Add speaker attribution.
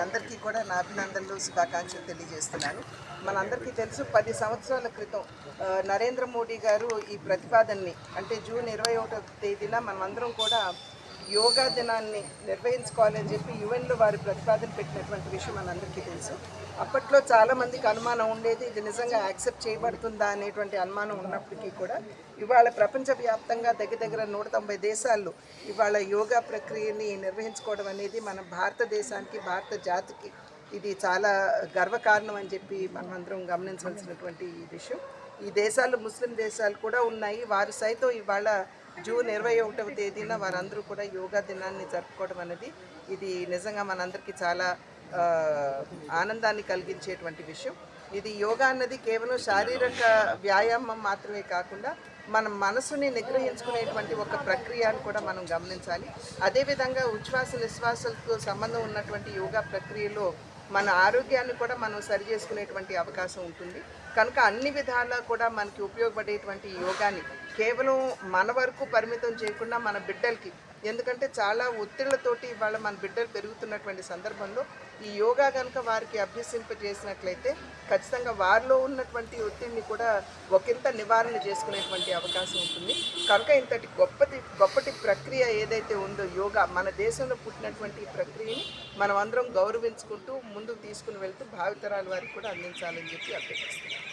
Speaker 1: అందరికీ కూడా నా అభినందనలు శుభాకాంక్షలు తెలియజేస్తున్నాను. మనందరికీ తెలుసు 10 సంవత్సరాల క్రితం నరేంద్ర మోడీ గారు ఈ ప్రతిపాదనని అంటే జూన్ 21వ తేదీన మనమందరం కూడా యోగా దినాన్ని నిర్వహించుకోవాలని చెప్పి యుఎన్లో వారి ప్రతిపాదన పెట్టినటువంటి విషయం మనందరికీ తెలుసు. అప్పట్లో చాలామందికి అనుమానం ఉండేది, ఇది నిజంగా యాక్సెప్ట్ చేయబడుతుందా అనేటువంటి అనుమానం ఉన్నప్పటికీ కూడా ఇవాళ ప్రపంచవ్యాప్తంగా దగ్గర 190 దేశాల్లో ఇవాళ యోగా ప్రక్రియని నిర్వహించుకోవడం అనేది మన భారతదేశానికి, భారత జాతికి ఇది చాలా గర్వకారణం అని చెప్పి మనమందరం గమనించాల్సినటువంటి విషయం. ఈ దేశాలు ముస్లిం దేశాలు కూడా ఉన్నాయి. వారు సైతం ఇవాళ జూన్ 21వ తేదీన వారందరూ కూడా యోగా దినాన్ని జరుపుకోవడం అనేది ఇది నిజంగా మనందరికీ చాలా ఆనందాన్ని కలిగించేటువంటి విషయం. ఇది యోగా అన్నది కేవలం శారీరక వ్యాయామం మాత్రమే కాకుండా మన మనసుని నిగ్రహించుకునేటువంటి ఒక ప్రక్రియ అని కూడా మనం గమనించాలి. అదేవిధంగా ఉచ్ఛ్వాస నిశ్వాసాలతో సంబంధం ఉన్నటువంటి యోగా ప్రక్రియలో మన ఆరోగ్యాన్ని కూడా మనం సరి చేసుకునేటువంటి అవకాశం ఉంటుంది. కనుక అన్ని విధాలా కూడా మనకి ఉపయోగపడేటువంటి యోగాని కేవలం మన వరకు పరిమితం చేయకుండా మన బిడ్డలకి, ఎందుకంటే చాలా ఒత్తిళ్లతోటి ఇవాళ మన బిడ్డలు పెరుగుతున్నటువంటి సందర్భంలో ఈ యోగా కనుక వారికి అభ్యసింపజేసినట్లయితే ఖచ్చితంగా వారిలో ఉన్నటువంటి ఒత్తిడిని కూడా ఒకంత నివారణ చేసుకునేటువంటి అవకాశం ఉంటుంది. కనుక ఇంతటి గొప్పటి ప్రక్రియ ఏదైతే ఉందో యోగా, మన దేశంలో పుట్టినటువంటి ఈ ప్రక్రియని మనం అందరం గౌరవించుకుంటూ ముందుకు తీసుకుని వెళ్తూ భావితరాల వారికి కూడా అందించాలని చెప్పి అభ్యర్థిస్తున్నాం.